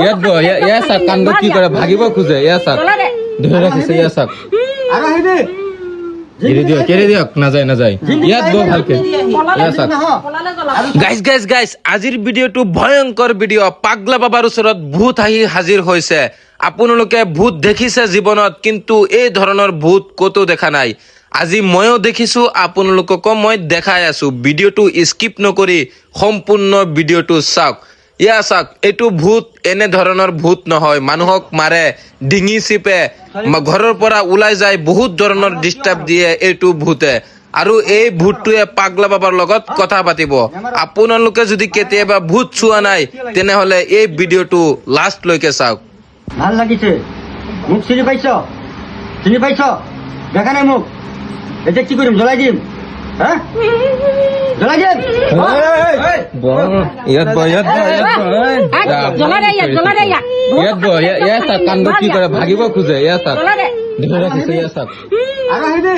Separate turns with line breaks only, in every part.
ইয়াত ব ইয়া চাক কাণ্ড কি কৰে ভাগিব খোজে ইয়া চাক ধৰি ৰাখিছে ইয়া চাক
আৰু আহিবি
কেৰে দিয়ক নাযায় নাযায় ইয়াত ব ভালকে ইয়া চাক গাইজ আজিৰ ভিডিঅ'টো ভয়ংকৰ ভিডিঅ' পাগলা বাবাৰ ওচৰত ভূত আহি হাজিৰ হৈছে আপোনালোকে ভূত দেখিছে জীৱনত কিন্তু এই ধৰণৰ ভূত কতো দেখা নাই আজি ময়ো দেখিছো আপোনালোকক মই দেখাই আছো ভিডিঅ'টো স্কিপ নকৰি সম্পূৰ্ণ ভিডিঅ'টো চাওক ইয়া চাওক এইটো ভূত এনে ধৰণৰ ভূত নহয় মানুহক মাৰে ডিঙি চিপে ঘৰৰ পৰা ওলাই যায় বহুত ধৰণৰ ডিস্টাৰ্ব দিয়ে এইটো ভূতে আৰু এই ভূতটোৱে পাগলা বাবাৰ লগত কথা পাতিব আপোনালোকে যদি কেতিয়াবা ভূত চোৱা নাই তেনেহলে এই ভিডিঅ'টো লাষ্ট লৈকে চাওক
ভাল লাগিছে মোক চিনি পাইছ দেখা নাই মোক এতিয়া কি কৰিম জ্বলাই দিম জ্বলাই দিম
ইয়াত ব ইয়া চাক কাণ্ড কি কৰে ভাগিব খোজে ইয়া চাক ধৰি ৰাখিছে ইয়া চাক
আৰু আহিবি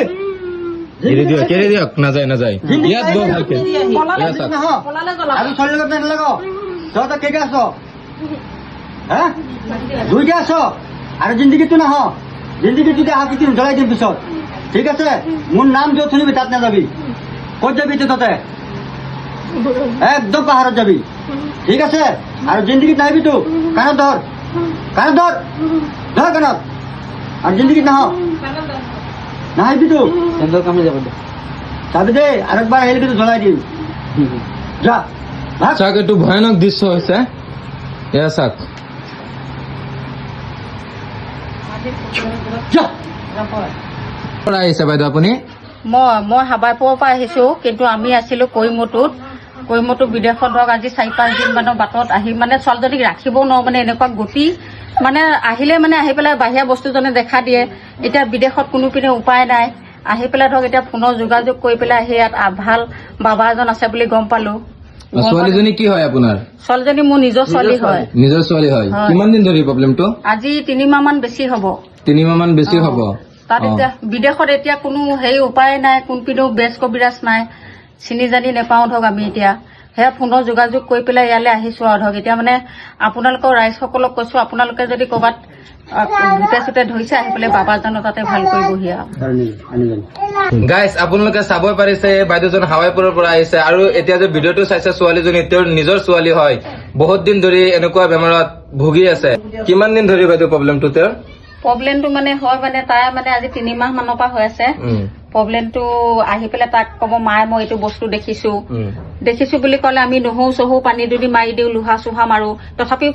কেৰে দিয়ক নাযায় নাযায় ইয়াত ব ভালকে ইয়া চাক
আৰু ছোৱালীৰ লগত নালাগ তই কেইটা আছ দুইটা আছ আৰু জিন্দগীটো নাহ জিন্দগী যদি আহ কি জ্বলাই দিম পিছত ঠিক আছে মোৰ নাম য'ত শুনিবি তাত নাযাবি ক'ত যাবি ততে একদম পাহাৰত যাবি ঠিক আছে আৰু জিন্দগীত নাহিবি তো কাণত ধৰ কাণত আৰু জিন্দগীত নাহিবি তো কামে যাব দে চাবি দে আৰু একবাৰ আহিলে কিন্তু জ্বলাই দিম যা
চাক এইটো ভয়ানক দৃশ্য হৈছে এয়া চাক আহিছে বাইদেউ আপুনি
মই হাবাইপুৰৰ পৰা আহিছো কিন্তু আমি আছিলো কৈমুৰটোত বিদেশত ধৰক আজি 4-5 দিন মানৰ বাটত আহি মানে ছোৱালীজনীক ৰাখিবও নোৱাৰো মানে এনেকুৱা গতি মানে আহিলে মানে আহি পেলাই বাহিৰা বস্তুজনে দেখা দিয়ে এতিয়া বিদেশত কোনো পিনে উপায় নাই আহি পেলাই ধৰক এতিয়া ফোনৰ যোগাযোগ কৰি পেলাই আহি ইয়াত ভাল বাবা এজন আছে বুলি গম পালো
ছোৱালীজনী কি হয় আপোনাৰ
ছোৱালীজনী মোৰ নিজৰ ছোৱালী হয়
নিজৰ ছোৱালী হয় কিমান দিন ধৰি প্ৰব্লেমটো
আজি 3 মাহ মান বেছি হ'ব
3 মাহ মান বেছি হ'ব
তাত এতিয়া বিদেশত এতিয়া কোনো হেৰি উপায় নাই কোনপিনেও বেজ কবিৰাজ নাই চিনি জানি নেপাওঁ ধৰক আমি এতিয়া সেয়া ফোনৰ যোগাযোগ কৰি পেলাই ইয়ালৈ আহিছো আৰু ধৰক এতিয়া মানে আপোনালোকৰ ৰাইজসকলক কৈছো আপোনালোকে যদি ক'ৰবাত ভূতে চুতে ধৰিছে আহি পেলাই বাবাজনৰ তাতে ভাল কৰিবহি আৰু
গাইজ আপোনালোকে চাবই পাৰিছে বাইদেউজন হাৱাইপুৰৰ পৰা আহিছে আৰু এতিয়া যে ভিডিঅ'টো চাইছে ছোৱালীজনী তেওঁৰ নিজৰ ছোৱালী হয় বহুত দিন ধৰি এনেকুৱা বেমাৰত ভুগি আছে কিমান দিন ধৰি বাইদেউ প্ৰব্লেমটো তেওঁৰ
প্ৰব্লেমটো মানে হয় মানে তাই মানে আজি 3 মাহ মানৰ পৰা হৈ আছে প্ৰব্লেমটো আহি পেলাই তাক ক'ব মায়ে মই এইটো বস্তু দেখিছো বুলি ক'লে আমি নহৰু চহু পানী দুনি মাৰি দিওঁ লোহা চোহা মাৰো তথাপিও